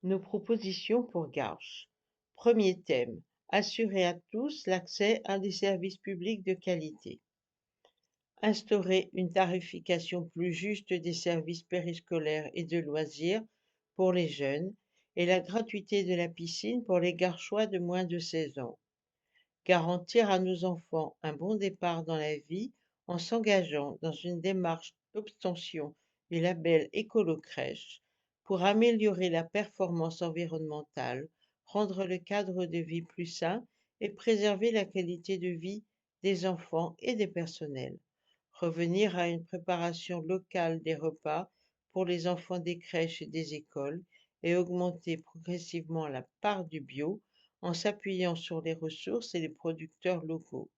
Nos propositions pour Garches. Premier thème, assurer à tous l'accès à des services publics de qualité. Instaurer une tarification plus juste des services périscolaires et de loisirs pour les jeunes et la gratuité de la piscine pour les garchois de moins de 16 ans. Garantir à nos enfants un bon départ dans la vie en s'engageant dans une démarche d'obtention du label Écolo-Crèche pour améliorer la performance environnementale, rendre le cadre de vie plus sain et préserver la qualité de vie des enfants et des personnels. Revenir à une préparation locale des repas pour les enfants des crèches et des écoles et augmenter progressivement la part du bio en s'appuyant sur les ressources et les producteurs locaux.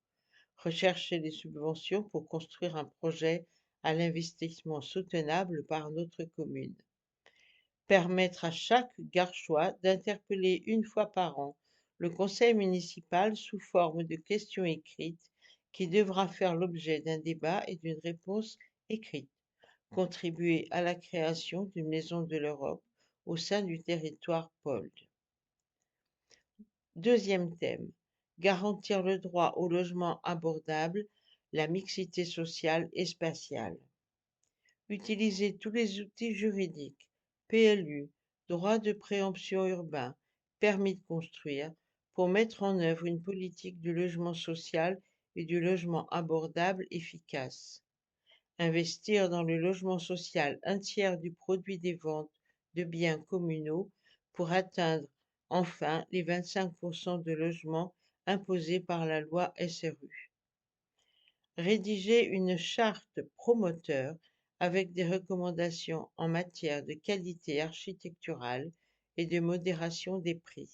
Rechercher des subventions pour construire un projet à l'investissement soutenable par notre commune. Permettre à chaque garchois d'interpeller une fois par an le conseil municipal sous forme de questions écrites qui devra faire l'objet d'un débat et d'une réponse écrite. Contribuer à la création d'une maison de l'Europe au sein du territoire POLD. Deuxième thème, garantir le droit au logement abordable, la mixité sociale et spatiale. Utiliser tous les outils juridiques, PLU, droit de préemption urbain, permis de construire, pour mettre en œuvre une politique du logement social et du logement abordable efficace. Investir dans le logement social un tiers du produit des ventes de biens communaux pour atteindre enfin les 25% de logements imposés par la loi SRU. Rédiger une charte promoteur avec des recommandations en matière de qualité architecturale et de modération des prix.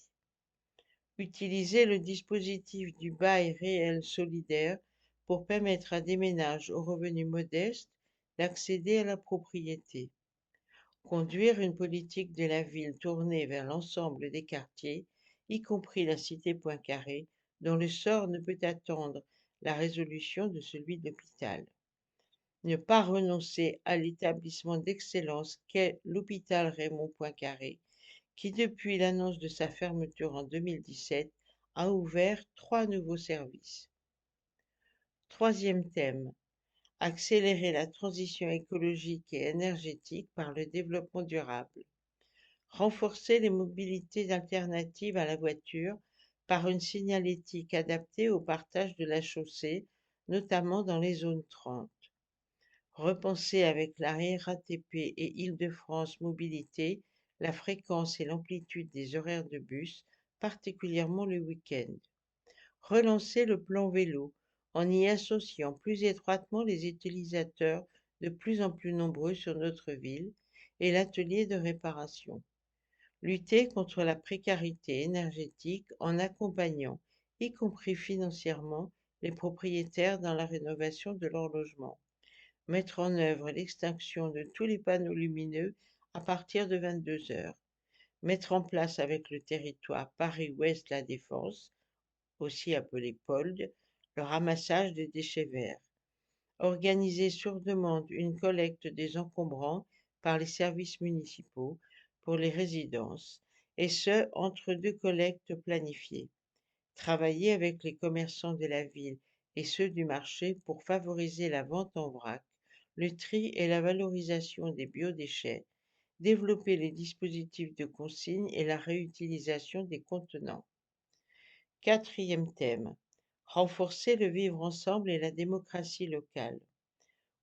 Utiliser le dispositif du bail réel solidaire pour permettre à des ménages aux revenus modestes d'accéder à la propriété. Conduire une politique de la ville tournée vers l'ensemble des quartiers, y compris la cité Poincaré, dont le sort ne peut attendre la résolution de celui de l'hôpital. Ne pas renoncer à l'établissement d'excellence qu'est l'hôpital Raymond Poincaré, qui depuis l'annonce de sa fermeture en 2017 a ouvert 3 nouveaux services. Troisième thème, accélérer la transition écologique et énergétique par le développement durable. Renforcer les mobilités alternatives à la voiture par une signalétique adaptée au partage de la chaussée, notamment dans les zones 30. Repenser avec la RATP et Île-de-France Mobilité la fréquence et l'amplitude des horaires de bus, particulièrement le week-end. Relancer le plan vélo en y associant plus étroitement les utilisateurs de plus en plus nombreux sur notre ville et l'atelier de réparation. Lutter contre la précarité énergétique en accompagnant, y compris financièrement, les propriétaires dans la rénovation de leur logement. Mettre en œuvre l'extinction de tous les panneaux lumineux à partir de 22 heures. Mettre en place avec le territoire Paris-Ouest La Défense, aussi appelé POLD, le ramassage des déchets verts. Organiser sur demande une collecte des encombrants par les services municipaux pour les résidences, et ce, entre 2 collectes planifiées. Travailler avec les commerçants de la ville et ceux du marché pour favoriser la vente en vrac, le tri et la valorisation des biodéchets, développer les dispositifs de consigne et la réutilisation des contenants. Quatrième thème, renforcer le vivre ensemble et la démocratie locale.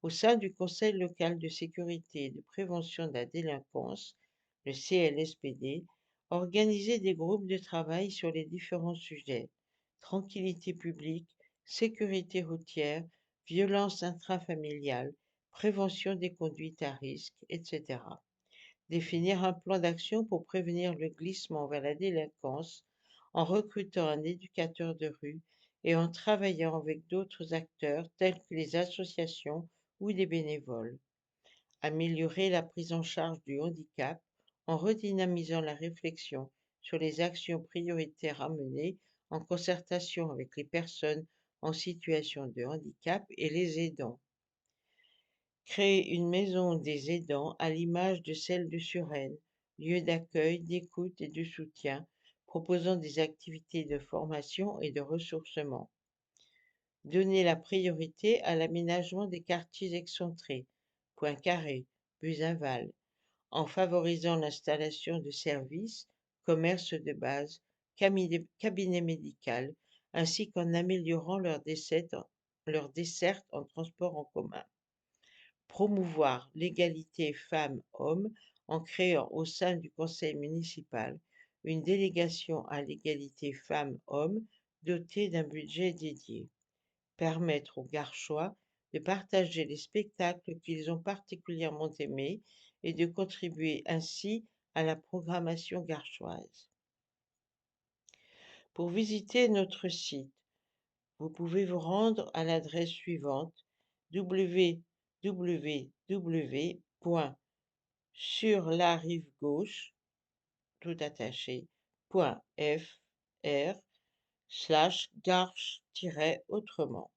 Au sein du Conseil local de sécurité et de prévention de la délinquance, le CLSPD, organiser des groupes de travail sur les différents sujets, tranquillité publique, sécurité routière, violence intrafamiliale, prévention des conduites à risque, etc. Définir un plan d'action pour prévenir le glissement vers la délinquance en recrutant un éducateur de rue et en travaillant avec d'autres acteurs tels que les associations ou des bénévoles. Améliorer la prise en charge du handicap en redynamisant la réflexion sur les actions prioritaires à mener en concertation avec les personnes en situation de handicap et les aidants. Créer une maison des aidants à l'image de celle de Suresnes lieu d'accueil, d'écoute et de soutien, proposant des activités de formation et de ressourcement. Donner la priorité à l'aménagement des quartiers excentrés, Poincaré, Buzenval, en favorisant l'installation de services, commerces de base, cabinets médicaux, ainsi qu'en améliorant leur desserte en transport en commun. Promouvoir l'égalité femmes-hommes en créant au sein du conseil municipal une délégation à l'égalité femmes-hommes dotée d'un budget dédié. Permettre aux Garchois de partager les spectacles qu'ils ont particulièrement aimés et de contribuer ainsi à la programmation garchoise. Pour visiter notre site, vous pouvez vous rendre à l'adresse suivante www.surlarivegauche tout attaché .fr/garche-autrement.